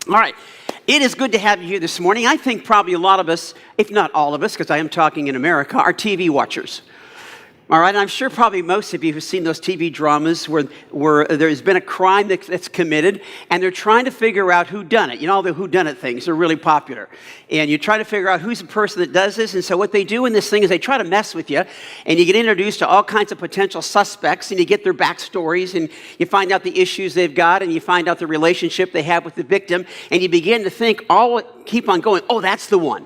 All right. It is good to have you here this morning. I think probably a lot of us, if not all of us, because I am talking in America, are TV watchers. All right, and I'm sure probably most of you have seen those TV dramas where there's been a crime that's committed, and they're trying to figure out who done it. You know, all the whodunit things are really popular. And you try to figure out who's the person that does this, and so what they do in this thing is they try to mess with you, and you get introduced to all kinds of potential suspects, and you get their backstories, and you find out the issues they've got, and you find out the relationship they have with the victim, and you begin to think, keep on going, oh, that's the one.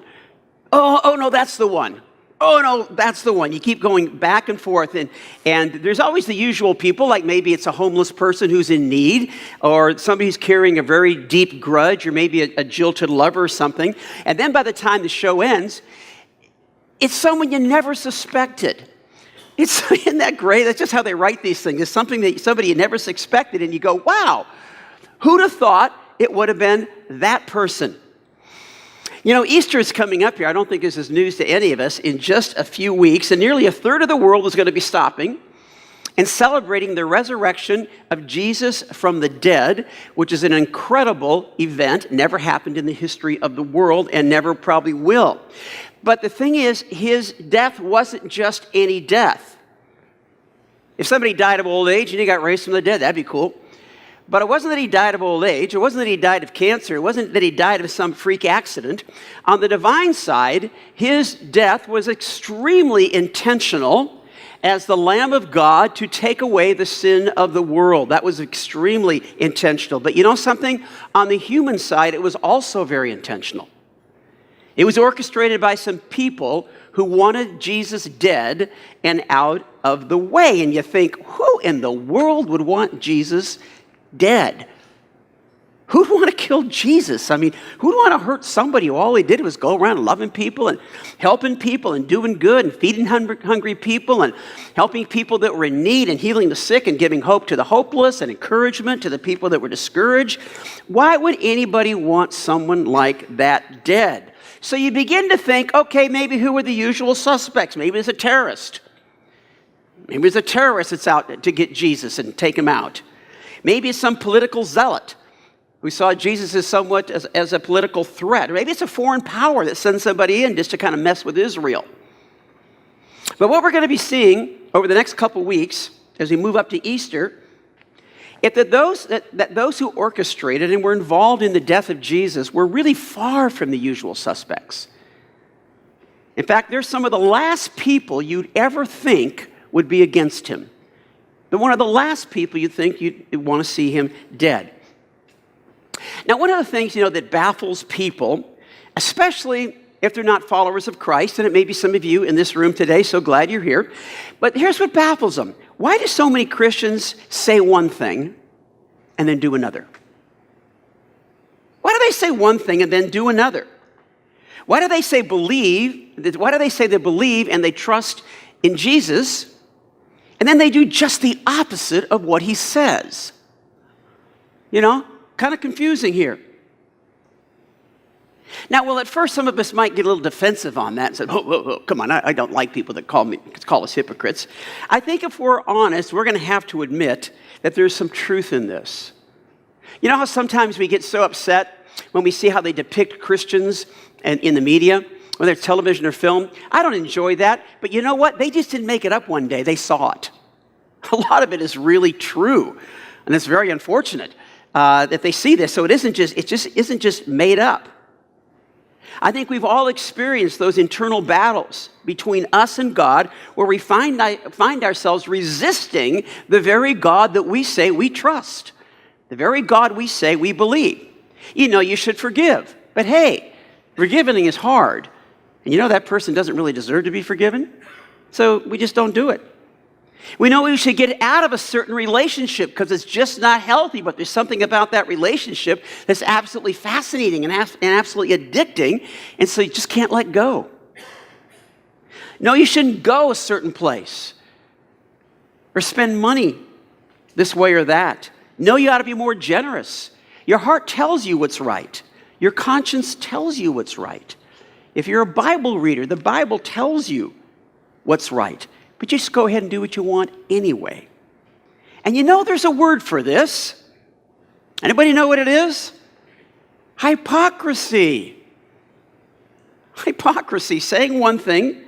Oh, no, that's the one. Oh, no, that's the one. You keep going back and forth, and there's always the usual people, like maybe it's a homeless person who's in need, or somebody who's carrying a very deep grudge, or maybe a jilted lover or something. And then by the time the show ends, it's someone you never suspected. Isn't that great? That's just how they write these things. It's somebody you never suspected, and you go, wow, who'd have thought it would have been that person? You know, Easter is coming up here. I don't think this is news to any of us. In just a few weeks, and nearly a third of the world is going to be stopping and celebrating the resurrection of Jesus from the dead, which is an incredible event, never happened in the history of the world and never probably will. But the thing is, his death wasn't just any death. If somebody died of old age and he got raised from the dead, that'd be cool. But it wasn't that he died of old age. It wasn't that he died of cancer. It wasn't that he died of some freak accident. On the divine side, his death was extremely intentional as the Lamb of God to take away the sin of the world. That was extremely intentional. But you know something? On the human side, it was also very intentional. It was orchestrated by some people who wanted Jesus dead and out of the way. And you think, who in the world would want Jesus dead? Who'd want to kill Jesus? I mean, who'd want to hurt somebody who all he did was go around loving people and helping people and doing good and feeding hungry people and helping people that were in need and healing the sick and giving hope to the hopeless and encouragement to the people that were discouraged? Why would anybody want someone like that dead? So you begin to think, okay, maybe who are the usual suspects? Maybe it's a terrorist. Maybe it's a terrorist that's out to get Jesus and take him out. Maybe it's some political zealot who saw Jesus as somewhat as a political threat. Or maybe it's a foreign power that sends somebody in just to kind of mess with Israel. But what we're going to be seeing over the next couple weeks as we move up to Easter is that those who orchestrated and were involved in the death of Jesus were really far from the usual suspects. In fact, they're some of the last people you'd ever think would be against him. They're one of the last people you think you'd want to see him dead. Now, one of the things, that baffles people, especially if they're not followers of Christ, and it may be some of you in this room today, so glad you're here, but here's what baffles them. Why do so many Christians say one thing and then do another? Why do they say one thing and then do another? Why do they say believe? Why do they say they believe and they trust in Jesus, and then they do just the opposite of what he says? Kind of confusing here. Now, at first some of us might get a little defensive on that and say, whoa, come on, I don't like people that call us hypocrites. I think if we're honest, we're going to have to admit that there's some truth in this. You know how sometimes we get so upset when we see how they depict Christians in the media, whether it's television or film? I don't enjoy that, but you know what? They just didn't make it up one day. They saw it. A lot of it is really true, and it's very unfortunate that they see this. So it just isn't just made up. I think we've all experienced those internal battles between us and God, where we find ourselves resisting the very God that we say we trust, the very God we say we believe. You should forgive, but hey, forgiving is hard, and that person doesn't really deserve to be forgiven, so we just don't do it. We know we should get out of a certain relationship because it's just not healthy, but there's something about that relationship that's absolutely fascinating and absolutely addicting, and so you just can't let go. No, you shouldn't go a certain place or spend money this way or that. No, you ought to be more generous. Your heart tells you what's right. Your conscience tells you what's right. If you're a Bible reader, the Bible tells you what's right. But just go ahead and do what you want anyway. And there's a word for this. Anybody know what it is? Hypocrisy. Hypocrisy, saying one thing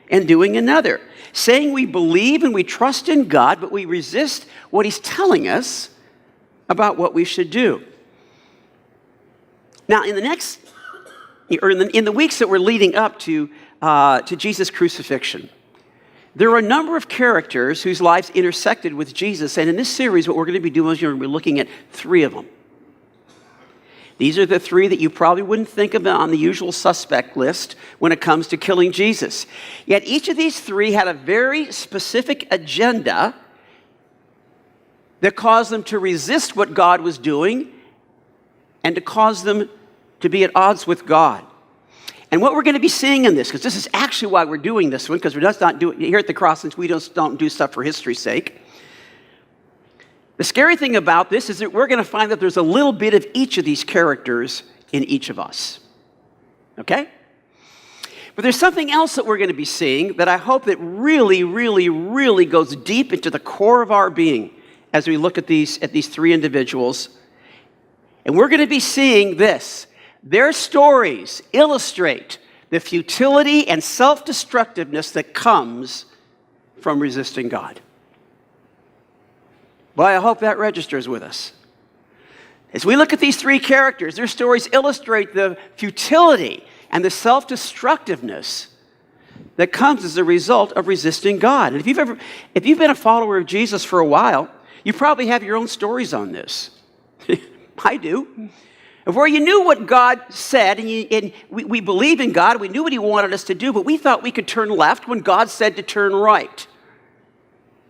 and doing another. Saying we believe and we trust in God, but we resist what he's telling us about what we should do. Now, in the weeks that were leading up to Jesus' crucifixion, there are a number of characters whose lives intersected with Jesus, and in this series, what we're going to be doing is we're going to be looking at 3 of them. These are the 3 that you probably wouldn't think of on the usual suspect list when it comes to killing Jesus. Yet each of these 3 had a very specific agenda that caused them to resist what God was doing and to cause them to be at odds with God. And what we're going to be seeing in this, because this is actually why we're doing this one, because we're just not doing here at the Crossings, we don't do stuff for history's sake. The scary thing about this is that we're going to find that there's a little bit of each of these characters in each of us. Okay? But there's something else that we're going to be seeing that I hope that really, really, really goes deep into the core of our being as we look at these 3 individuals. And we're going to be seeing this. Their stories illustrate the futility and self-destructiveness that comes from resisting God. Well, I hope that registers with us. As we look at these 3 characters, their stories illustrate the futility and the self-destructiveness that comes as a result of resisting God. And if you've been a follower of Jesus for a while, you probably have your own stories on this. I do. Of where you knew what God said, and we believe in God, we knew what he wanted us to do, but we thought we could turn left when God said to turn right.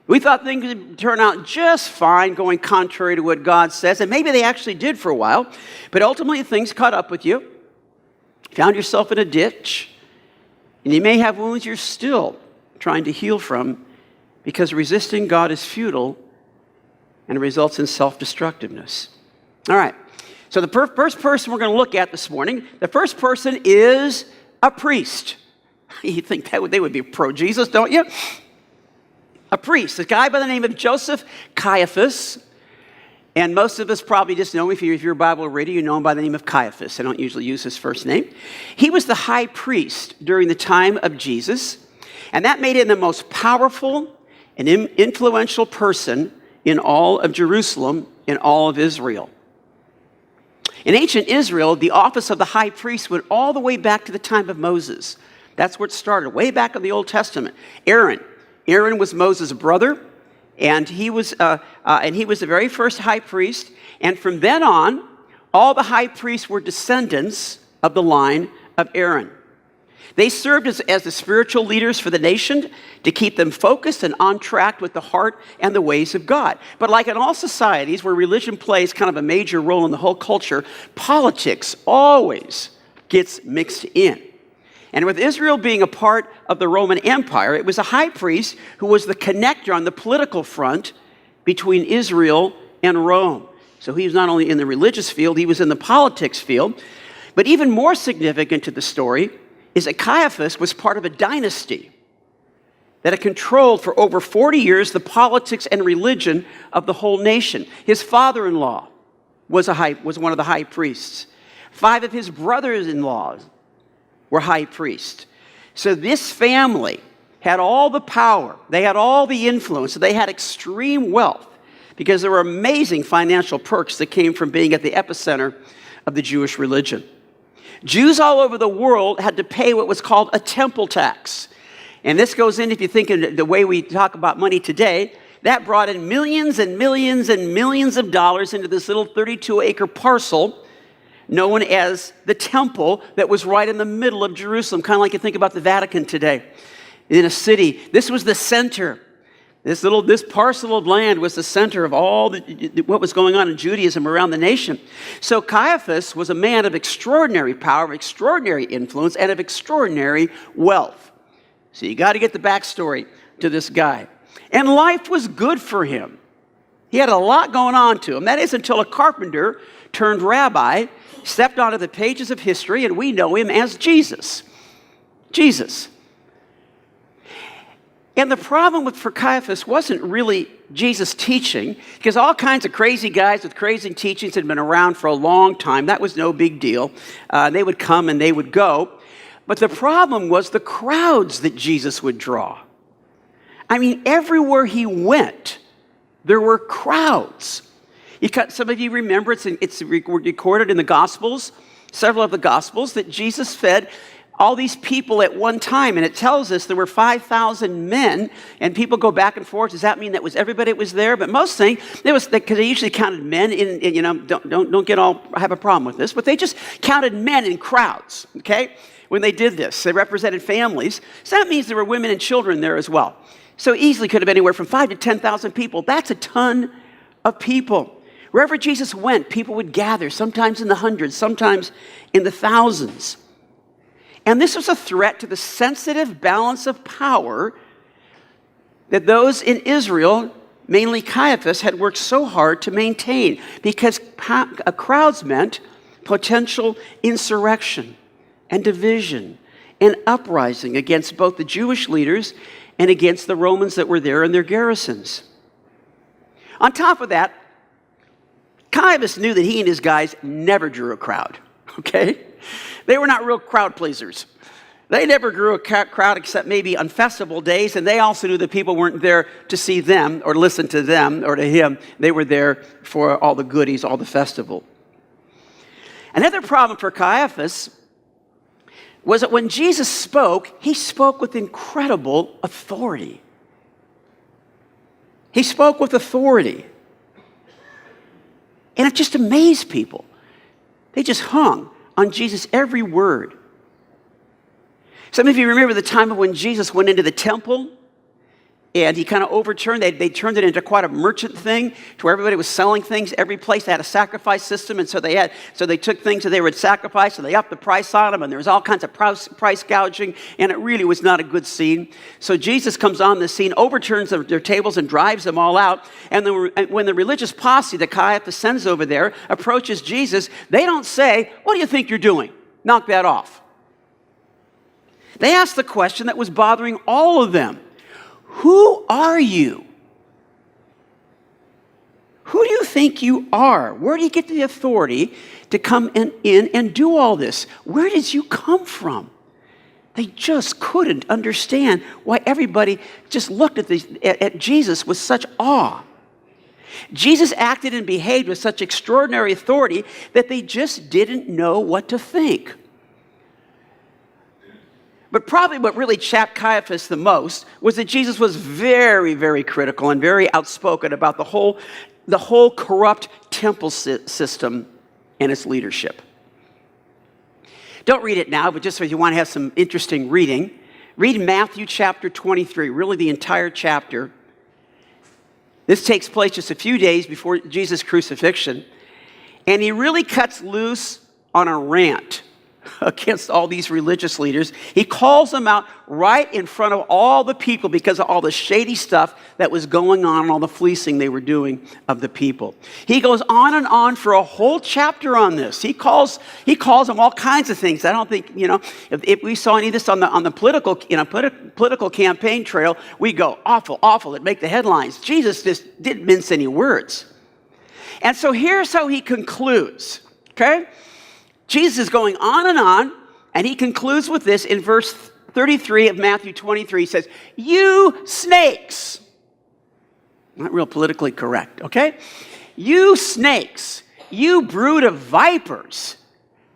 We thought things would turn out just fine going contrary to what God says, and maybe they actually did for a while, but ultimately things caught up with you. Found yourself in a ditch, and you may have wounds you're still trying to heal from because resisting God is futile and results in self-destructiveness. All right, so the first person we're going to look at this morning, the first person is a priest. You think they would be pro-Jesus, don't you? A priest, a guy by the name of Joseph Caiaphas. And most of us probably just know him. If you're a Bible reader, you know him by the name of Caiaphas. I don't usually use his first name. He was the high priest during the time of Jesus. And that made him the most powerful and influential person in all of Jerusalem, in all of Israel. In ancient Israel, the office of the high priest went all the way back to the time of Moses. That's where it started, way back in the Old Testament. Aaron was Moses' brother, and he was the very first high priest. And from then on, all the high priests were descendants of the line of Aaron. They served as the spiritual leaders for the nation to keep them focused and on track with the heart and the ways of God. But like in all societies where religion plays kind of a major role in the whole culture, politics always gets mixed in. And with Israel being a part of the Roman Empire, it was a high priest who was the connector on the political front between Israel and Rome. So he was not only in the religious field, he was in the politics field. But even more significant to the story is that Caiaphas was part of a dynasty that had controlled for over 40 years the politics and religion of the whole nation. His father-in-law was one of the high priests. 5 of his brothers-in-law were high priests. So this family had all the power, they had all the influence, they had extreme wealth because there were amazing financial perks that came from being at the epicenter of the Jewish religion. Jews all over the world had to pay what was called a temple tax. And this goes in, if you think of the way we talk about money today, that brought in millions and millions and millions of dollars into this little 32-acre parcel known as the temple that was right in the middle of Jerusalem, kind of like you think about the Vatican today. In a city, this was the center. This parcel of land was the center of all what was going on in Judaism around the nation. So Caiaphas was a man of extraordinary power, of extraordinary influence, and of extraordinary wealth. So you got to get the backstory to this guy. And life was good for him. He had a lot going on to him. That is until a carpenter turned rabbi stepped onto the pages of history, and we know him as Jesus. Jesus. And the problem for Caiaphas wasn't really Jesus' teaching, because all kinds of crazy guys with crazy teachings had been around for a long time. That was no big deal. They would come and they would go. But the problem was the crowds that Jesus would draw. I mean, everywhere he went, there were crowds. Some of you remember, it's recorded in the Gospels, several of the Gospels, that Jesus fed all these people at one time. And it tells us there were 5,000 men, and people go back and forth. Does that mean that was everybody that was there? But most things, because they usually counted men in, don't get all, have a problem with this, but they just counted men in crowds, okay? When they did this, they represented families. So that means there were women and children there as well. So easily could have been anywhere from 5,000 to 10,000 people. That's a ton of people. Wherever Jesus went, people would gather, sometimes in the hundreds, sometimes in the thousands. And this was a threat to the sensitive balance of power that those in Israel, mainly Caiaphas, had worked so hard to maintain, because crowds meant potential insurrection and division and uprising against both the Jewish leaders and against the Romans that were there in their garrisons. On top of that, Caiaphas knew that he and his guys never drew a crowd, okay? They were not real crowd pleasers. They never drew a crowd except maybe on festival days, and they also knew that people weren't there to see them or listen to them or to him. They were there for all the goodies, all the festival. Another problem for Caiaphas was that when Jesus spoke, he spoke with incredible authority. He spoke with authority. And it just amazed people. They just hung on Jesus' every word. Some of you remember the time when Jesus went into the temple and he kind of overturned, they turned it into quite a merchant thing to where everybody was selling things. Every place they had a sacrifice system, and so they took things that they would sacrifice, and they upped the price on them, and there was all kinds of price gouging, and it really was not a good scene. So Jesus comes on the scene, overturns their tables, and drives them all out. And when the religious posse that Caiaphas sends over there approaches Jesus, they don't say, "What do you think you're doing? Knock that off." They ask the question that was bothering all of them. Who are you? Who do you think you are? Where do you get the authority to come in and do all this? Where did you come from? They just couldn't understand why everybody just looked at Jesus with such awe. Jesus acted and behaved with such extraordinary authority that they just didn't know what to think. But probably what really chapped Caiaphas the most was that Jesus was very, very critical and very outspoken about the whole corrupt temple system and its leadership. Don't read it now, but just if you want to have some interesting reading, read Matthew chapter 23, really the entire chapter. This takes place just a few days before Jesus' crucifixion, and he really cuts loose on a rant against all these religious leaders. He calls them out right in front of all the people because of all the shady stuff that was going on and all the fleecing they were doing of the people. He goes on and on for a whole chapter on this. He calls them all kinds of things. I don't think, if we saw any of this on the political campaign trail, we go, awful, awful, it'd make the headlines. Jesus just didn't mince any words. And so here's how he concludes, okay? Jesus is going on, and he concludes with this in verse 33 of Matthew 23. He says, "You snakes." Not real politically correct, okay? "You snakes, you brood of vipers,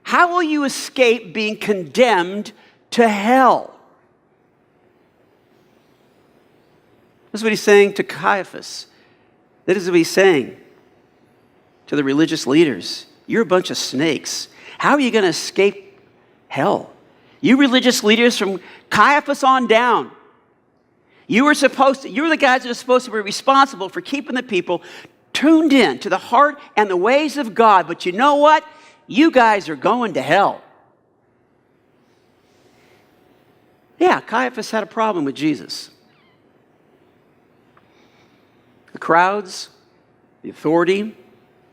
how will you escape being condemned to hell?" This is what he's saying to Caiaphas. That is what he's saying to the religious leaders. You're a bunch of snakes. How are you going to escape hell? You religious leaders from Caiaphas on down. You're the guys that are supposed to be responsible for keeping the people tuned in to the heart and the ways of God. But you know what? You guys are going to hell. Yeah, Caiaphas had a problem with Jesus. The crowds, the authority,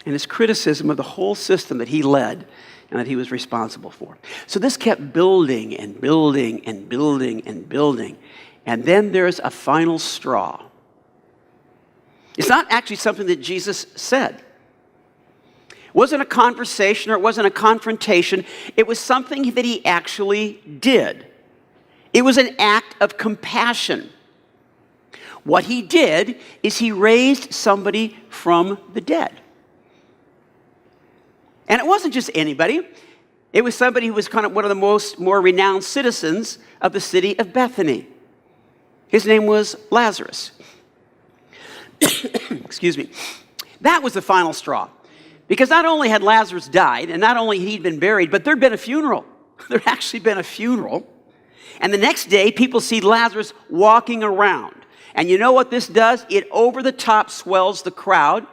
and his criticism of the whole system that he led and that he was responsible for. So this kept building and building and building and building. And then there's a final straw. It's not actually something that Jesus said. It wasn't a conversation or it wasn't a confrontation. It was something that he actually did. It was an act of compassion. What he did is he raised somebody from the dead. And it wasn't just anybody. It was somebody who was kind of one of the more renowned citizens of the city of Bethany. His name was Lazarus. Excuse me. That was the final straw. Because not only had Lazarus died, and not only he'd been buried, but there'd been a funeral. There'd actually been a funeral. And the next day, people see Lazarus walking around. And you know what this does? It over the top swells the crowd.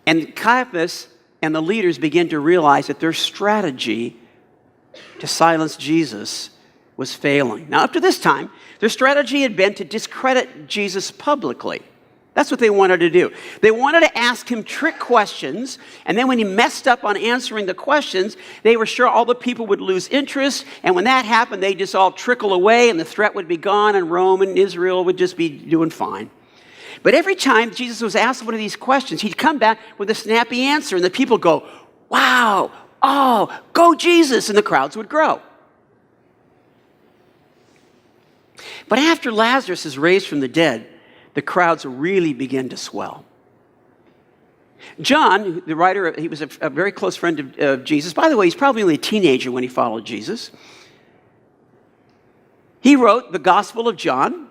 And Caiaphas and the leaders begin to realize that their strategy to silence Jesus was failing. Now, up to this time, their strategy had been to discredit Jesus publicly. That's what they wanted to do. They wanted to ask him trick questions, and then when he messed up on answering the questions, they were sure all the people would lose interest, and when that happened, they'd just all trickle away, and the threat would be gone, and Rome and Israel would just be doing fine. But every time Jesus was asked one of these questions, he'd come back with a snappy answer, and the people go, wow, oh, go Jesus, and the crowds would grow. But after Lazarus is raised from the dead, the crowds really begin to swell. John, the writer, he was a very close friend of Jesus. By the way, he's probably only a teenager when he followed Jesus. He wrote the Gospel of John.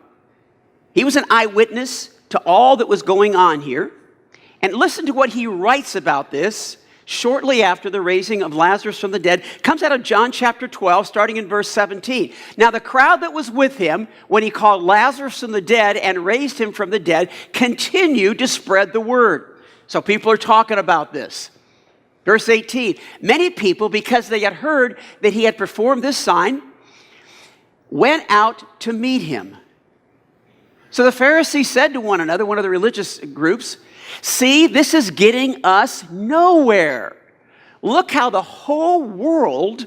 He was an eyewitness to all that was going on here. And listen to what he writes about this shortly after the raising of Lazarus from the dead. Comes out of John chapter 12, starting in verse 17. Now the crowd that was with him when he called Lazarus from the dead and raised him from the dead continued to spread the word. So people are talking about this. Verse 18, many people, because they had heard that he had performed this sign, went out to meet him. So the Pharisees said to one another, one of the religious groups, see, this is getting us nowhere. Look how the whole world,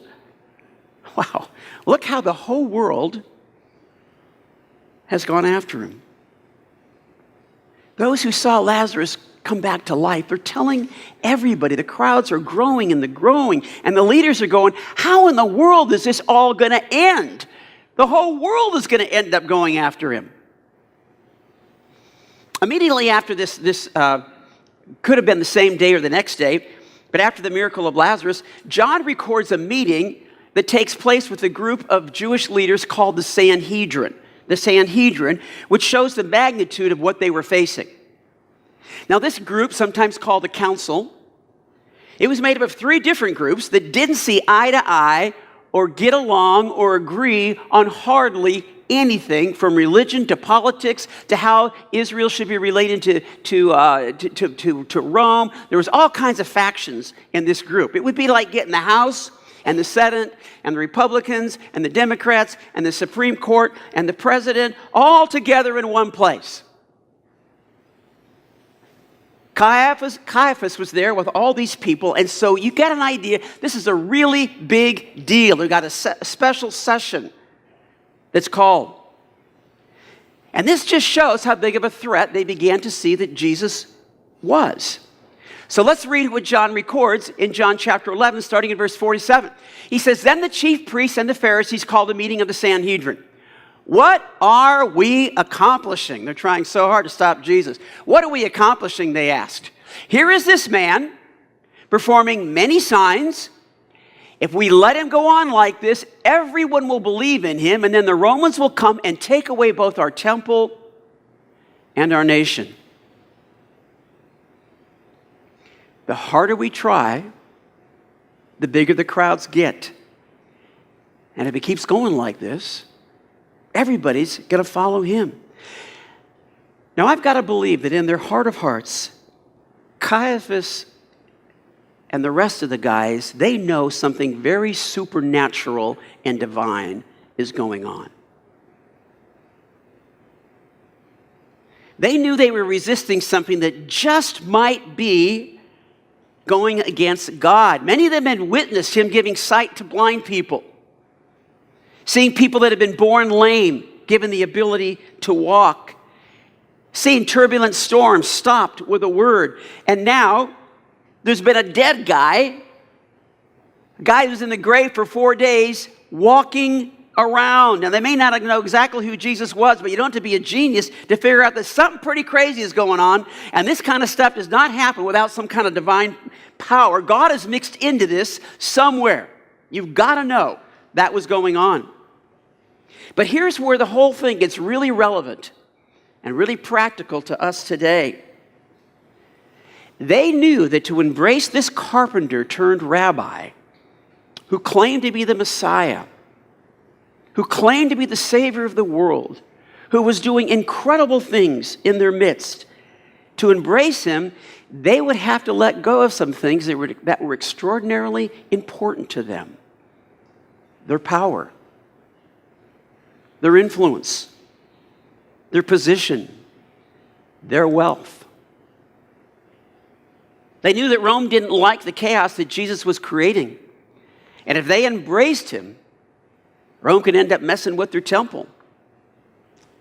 look how the whole world has gone after him. Those who saw Lazarus come back to life, they're telling everybody. The crowds are growing and and the leaders are going, how in the world is this all going to end? The whole world is going to end up going after him. Immediately after this could have been the same day or the next day, but after the miracle of Lazarus, John records a meeting that takes place with a group of Jewish leaders called the Sanhedrin. The Sanhedrin, which shows the magnitude of what they were facing. Now, this group, sometimes called a council, it was made up of 3 different groups that didn't see eye to eye or get along or agree on hardly anything, from religion to politics to how Israel should be related to Rome. There was all kinds of factions in this group. It would be like getting the House and the Senate and the Republicans and the Democrats and the Supreme Court and the president all together in one place. Caiaphas was there with all these people, and so you get an idea, this is a really big deal. They've got a special session that's called. And this just shows how big of a threat they began to see that Jesus was. So let's read what John records in John chapter 11, starting in verse 47. He says, then the chief priests and the Pharisees called a meeting of the Sanhedrin. What are we accomplishing? They're trying so hard to stop Jesus. What are we accomplishing, they asked. Here is this man performing many signs. If we let him go on like this, everyone will believe in him, and then the Romans will come and take away both our temple and our nation. The harder we try, the bigger the crowds get. And if it keeps going like this, everybody's going to follow him. Now, I've got to believe that in their heart of hearts, Caiaphas and the rest of the guys, they know something very supernatural and divine is going on. They knew they were resisting something that just might be going against God. Many of them had witnessed him giving sight to blind people. Seeing people that have been born lame, given the ability to walk. Seeing turbulent storms stopped with a word. And now, there's been a dead guy, a guy who's in the grave for 4 days, walking around. Now, they may not know exactly who Jesus was, but you don't have to be a genius to figure out that something pretty crazy is going on. And this kind of stuff does not happen without some kind of divine power. God is mixed into this somewhere. You've got to know that was going on. But here's where the whole thing gets really relevant and really practical to us today. They knew that to embrace this carpenter turned rabbi who claimed to be the Messiah, who claimed to be the Savior of the world, who was doing incredible things in their midst, to embrace him, they would have to let go of some things that were extraordinarily important to them. Their power, their influence, their position, their wealth. They knew that Rome didn't like the chaos that Jesus was creating. And if they embraced him, Rome could end up messing with their temple.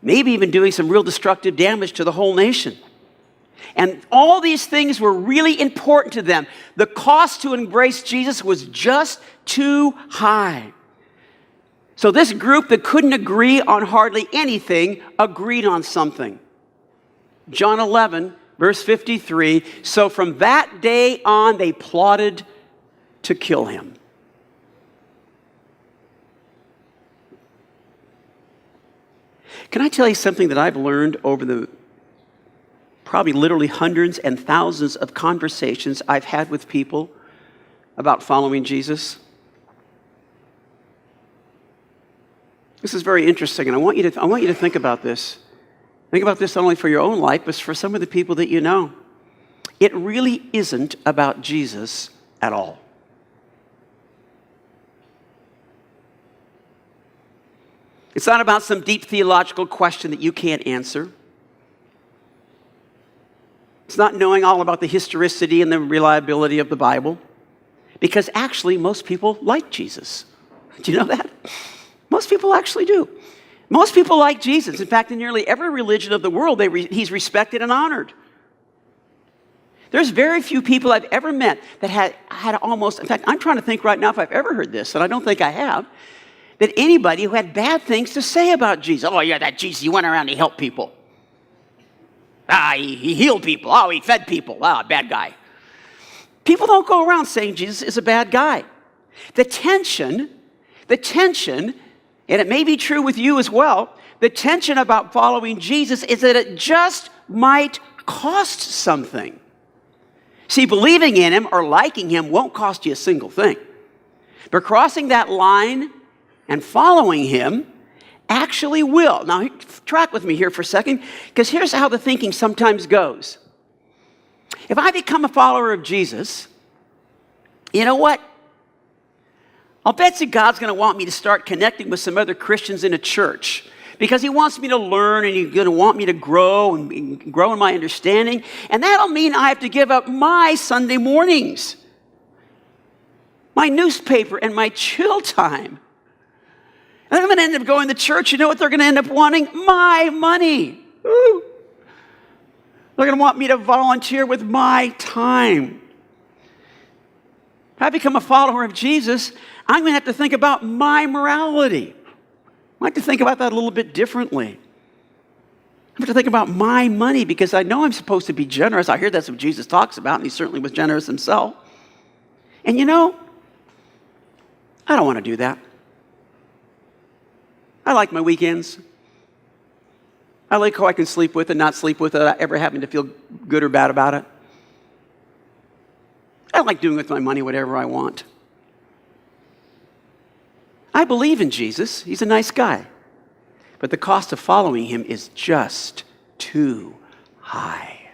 Maybe even doing some real destructive damage to the whole nation. And all these things were really important to them. The cost to embrace Jesus was just too high. So this group that couldn't agree on hardly anything agreed on something. John 11, verse 53, so from that day on they plotted to kill him. Can I tell you something that I've learned over the probably literally hundreds and thousands of conversations I've had with people about following Jesus? This is very interesting, and I want you to think about this. Think about this not only for your own life, but for some of the people that you know. It really isn't about Jesus at all. It's not about some deep theological question that you can't answer. It's not knowing all about the historicity and the reliability of the Bible. Because actually, most people like Jesus. Do you know that? Most people actually do. Most people like Jesus. In fact, in nearly every religion of the world, he's respected and honored. There's very few people I've ever met that had almost, in fact, I'm trying to think right now if I've ever heard this, and I don't think I have, that anybody who had bad things to say about Jesus. Oh, yeah, that Jesus, he went around, he helped people. He healed people. Oh, he fed people. Bad guy. People don't go around saying Jesus is a bad guy. The tension, and it may be true with you as well, the tension about following Jesus is that it just might cost something. See, believing in him or liking him won't cost you a single thing. But crossing that line and following him actually will. Now, track with me here for a second, because here's how the thinking sometimes goes. If I become a follower of Jesus, you know what? I'll bet you God's going to want me to start connecting with some other Christians in a church because he wants me to learn and he's going to want me to grow and grow in my understanding. And that'll mean I have to give up my Sunday mornings, my newspaper, and my chill time. And I'm going to end up going to church. You know what they're going to end up wanting? My money. Ooh. They're going to want me to volunteer with my time. If I become a follower of Jesus, I'm going to have to think about my morality. I have to think about that a little bit differently. I have to think about my money because I know I'm supposed to be generous. I hear that's what Jesus talks about, and he certainly was generous himself. And you know, I don't want to do that. I like my weekends. I like who I can sleep with and not sleep with without ever having to feel good or bad about it. I like doing with my money whatever I want. I believe in Jesus. He's a nice guy. But the cost of following him is just too high.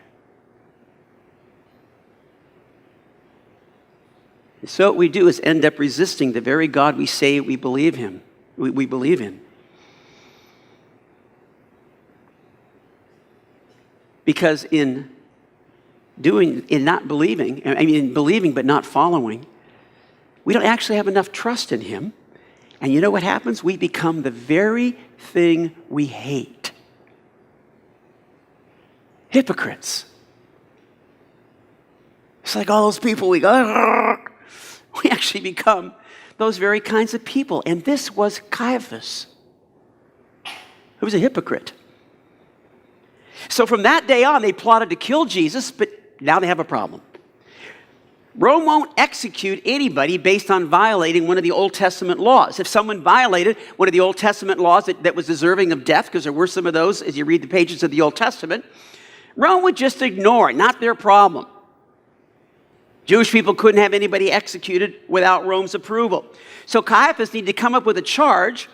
And so what we do is end up resisting the very God we say we believe him. We believe in. Because in not believing, in believing but not following, we don't actually have enough trust in him. And you know what happens? We become the very thing we hate. Hypocrites. It's like all those people we go, we actually become those very kinds of people. And this was Caiaphas, who was a hypocrite. So from that day on, they plotted to kill Jesus, but now they have a problem. Rome won't execute anybody based on violating one of the Old Testament laws. If someone violated one of the Old Testament laws that was deserving of death, because there were some of those as you read the pages of the Old Testament, Rome would just ignore it, not their problem. Jewish people couldn't have anybody executed without Rome's approval. So Caiaphas needed to come up with a charge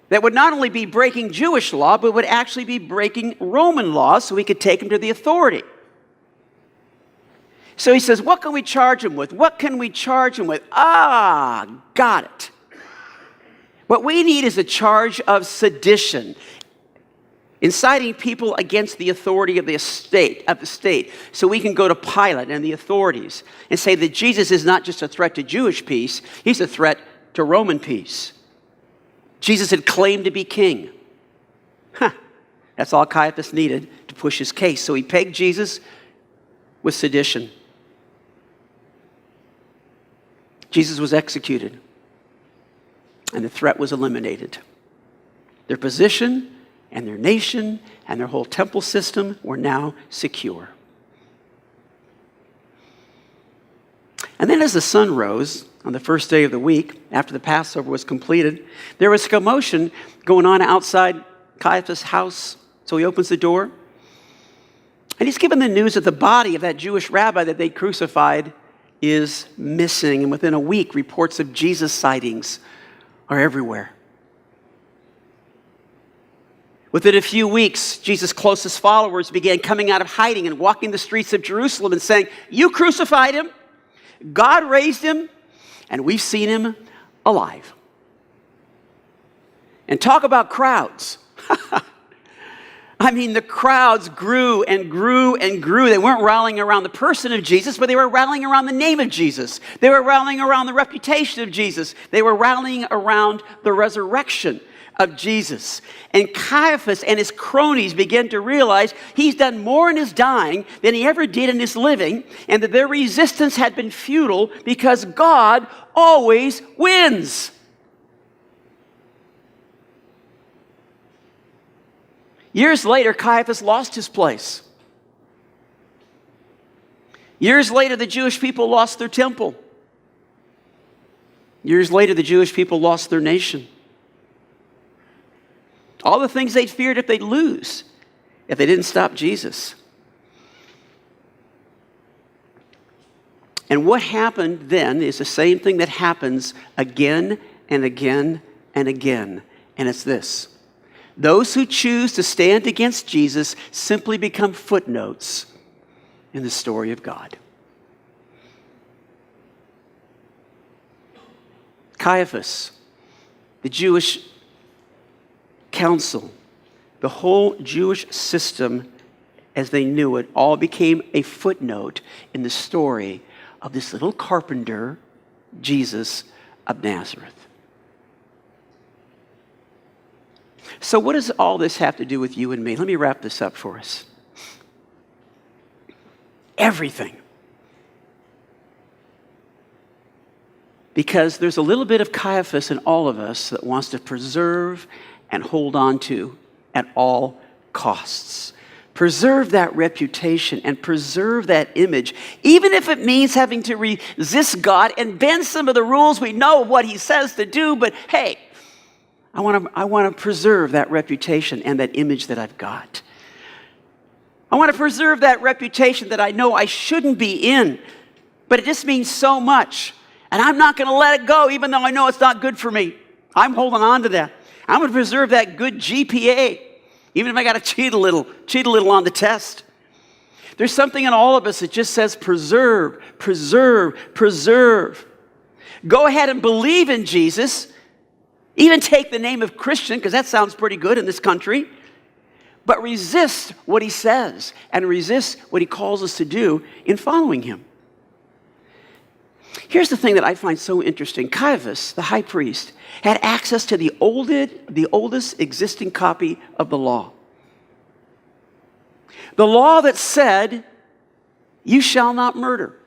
that would not only be breaking Jewish law, but would actually be breaking Roman law so he could take him to the authority. So he says, what can we charge him with? What can we charge him with? Got it. What we need is a charge of sedition, inciting people against the authority of the state. So we can go to Pilate and the authorities and say that Jesus is not just a threat to Jewish peace, he's a threat to Roman peace. Jesus had claimed to be king. That's all Caiaphas needed to push his case. So he pegged Jesus with sedition. Jesus was executed, and the threat was eliminated. Their position and their nation and their whole temple system were now secure. And then as the sun rose on the first day of the week, after the Passover was completed, there was commotion going on outside Caiaphas' house. So he opens the door, and he's given the news that the body of that Jewish rabbi that they crucified is missing. And within a week, reports of Jesus sightings are everywhere. Within a few weeks, Jesus' closest followers began coming out of hiding and walking the streets of Jerusalem and saying, you crucified him, God raised him, and we've seen him alive. And talk about crowds. I mean, the crowds grew and grew and grew. They weren't rallying around the person of Jesus, but they were rallying around the name of Jesus. They were rallying around the reputation of Jesus. They were rallying around the resurrection of Jesus. And Caiaphas and his cronies began to realize he's done more in his dying than he ever did in his living, and that their resistance had been futile because God always wins. Years later, Caiaphas lost his place. Years later, the Jewish people lost their temple. Years later, the Jewish people lost their nation. All the things they'd feared if they'd lose, if they didn't stop Jesus. And what happened then is the same thing that happens again and again and again. And it's this. Those who choose to stand against Jesus simply become footnotes in the story of God. Caiaphas, the Jewish council, the whole Jewish system as they knew it, all became a footnote in the story of this little carpenter, Jesus of Nazareth. So what does all this have to do with you and me? Let me wrap this up for us. Everything. Because there's a little bit of Caiaphas in all of us that wants to preserve and hold on to at all costs. Preserve that reputation and preserve that image, even if it means having to resist God and bend some of the rules we know of what he says to do, but hey, I want to preserve that reputation and that image that I've got. I want to preserve that reputation that I know I shouldn't be in, but it just means so much. And I'm not going to let it go, even though I know it's not good for me. I'm holding on to that. I'm going to preserve that good GPA, even if I got to cheat a little on the test. There's something in all of us that just says preserve, preserve, preserve. Go ahead and believe in Jesus. Even take the name of Christian, because that sounds pretty good in this country. But resist what he says and resist what he calls us to do in following him. Here's the thing that I find so interesting. Caiaphas, the high priest, had access to the oldest existing copy of the law. The law that said, you shall not murder.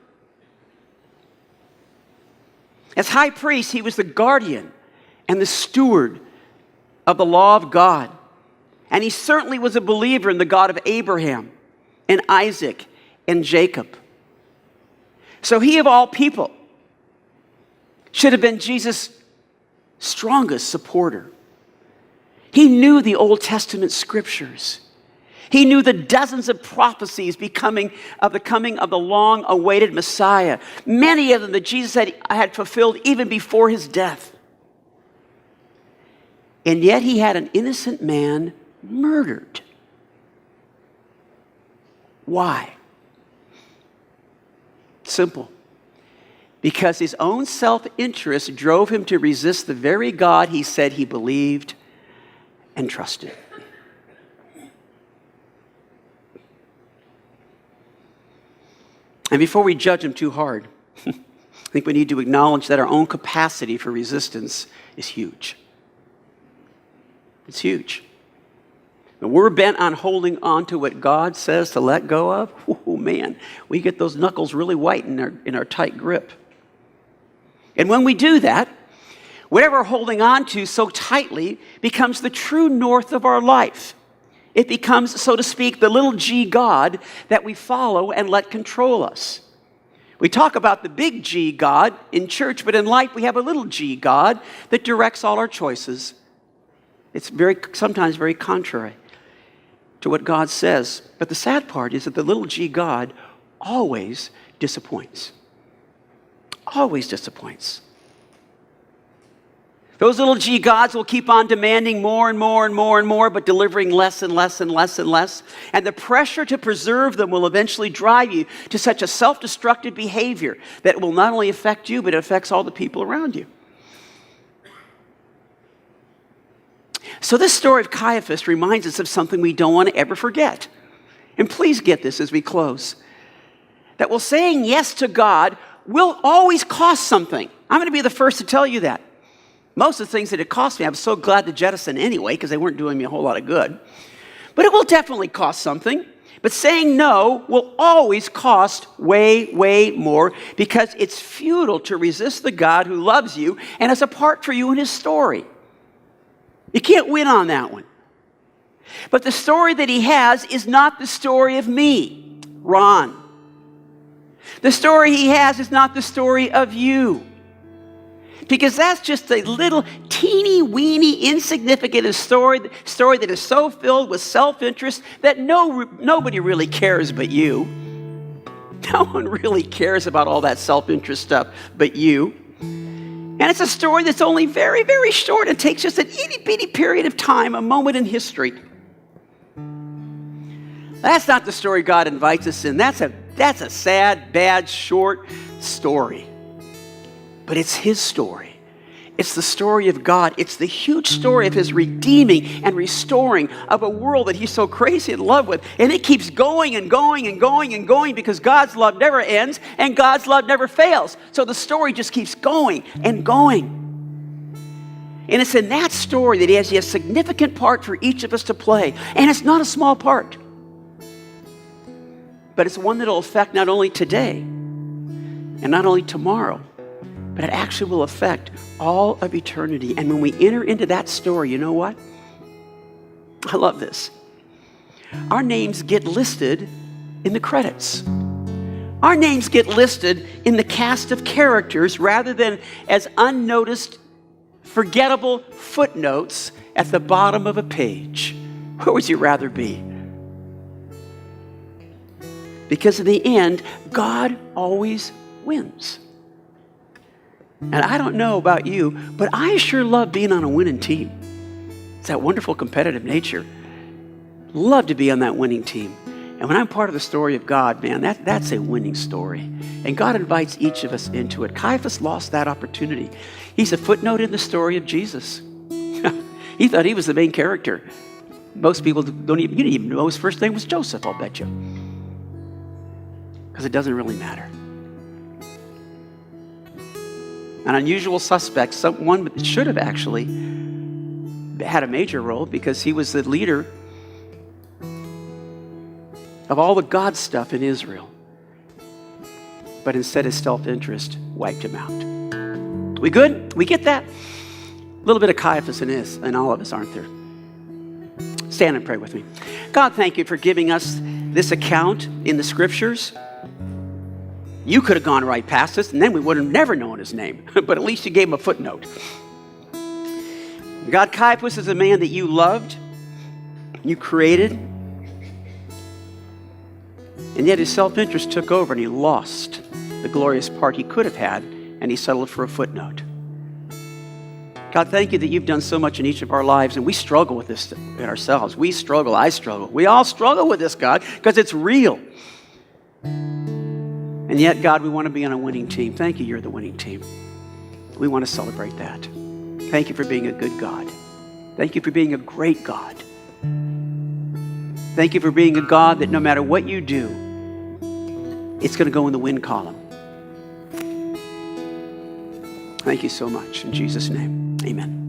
As high priest, he was the guardian and the steward of the law of God. And he certainly was a believer in the God of Abraham and Isaac and Jacob. So he, of all people, should have been Jesus' strongest supporter. He knew the Old Testament scriptures. He knew the dozens of prophecies of the coming of the long-awaited Messiah, many of them that Jesus had fulfilled even before his death. And yet he had an innocent man murdered. Why? Simple. Because his own self-interest drove him to resist the very God he said he believed and trusted. And before we judge him too hard, I think we need to acknowledge that our own capacity for resistance is huge. It's huge. When we're bent on holding on to what God says to let go of, oh man, we get those knuckles really white in our tight grip. And when we do that, whatever we're holding on to so tightly becomes the true north of our life. It becomes, so to speak, the little g God that we follow and let control us. We talk about the big G God in church, but in life we have a little g God that directs all our choices. It's sometimes very contrary to what God says. But the sad part is that the little g God always disappoints. Always disappoints. Those little g gods will keep on demanding more and more and more and more, but delivering less and less and less and less. And the pressure to preserve them will eventually drive you to such a self-destructive behavior that will not only affect you, but it affects all the people around you. So this story of Caiaphas reminds us of something we don't want to ever forget. And please get this as we close. That while saying yes to God will always cost something. I'm going to be the first to tell you that. Most of the things that it cost me, I was so glad to jettison anyway because they weren't doing me a whole lot of good. But it will definitely cost something. But saying no will always cost way, way more because it's futile to resist the God who loves you and has a part for you in his story. You can't win on that one. But the story that he has is not the story of me, Ron. The story he has is not the story of you. Because that's just a little teeny weeny insignificant story that is so filled with self-interest that nobody really cares but you. No one really cares about all that self-interest stuff but you. And it's a story that's only very, very short. It takes just an itty-bitty period of time, a moment in history. That's not the story God invites us in. That's a sad, bad, short story. But it's his story. It's the story of God. It's the huge story of his redeeming and restoring of a world that he's so crazy in love with. And it keeps going and going and going and going because God's love never ends and God's love never fails. So the story just keeps going and going. And it's in that story that he has a significant part for each of us to play. And it's not a small part. But it's one that will affect not only today and not only tomorrow, but it actually will affect all of eternity. And when we enter into that story, you know what? I love this. Our names get listed in the credits. Our names get listed in the cast of characters rather than as unnoticed, forgettable footnotes at the bottom of a page. Where would you rather be? Because in the end, God always wins. And I don't know about you, but I sure love being on a winning team. It's that wonderful competitive nature. Love to be on that winning team. And when I'm part of the story of God, man, that's a winning story. And God invites each of us into it. Caiaphas lost that opportunity. He's a footnote in the story of Jesus. He thought he was the main character. Most people you didn't even know his first name was Joseph, I'll bet you. Because it doesn't really matter. An unusual suspect, someone that should have actually had a major role because he was the leader of all the God stuff in Israel. But instead his self-interest wiped him out. We good? We get that? A little bit of Caiaphas in all of us, aren't there? Stand and pray with me. God, thank you for giving us this account in the scriptures. You could have gone right past us and then we would have never known his name. But at least you gave him a footnote. God, Caiaphas is a man that you loved, you created, and yet his self-interest took over and he lost the glorious part he could have had, and he settled for a footnote. God, thank you that you've done so much in each of our lives, and we struggle with this in ourselves. We struggle. I struggle. We all struggle with this, God, because it's real. And yet, God, we want to be on a winning team. Thank you, you're the winning team. We want to celebrate that. Thank you for being a good God. Thank you for being a great God. Thank you for being a God that no matter what you do, it's going to go in the win column. Thank you so much. In Jesus' name, amen.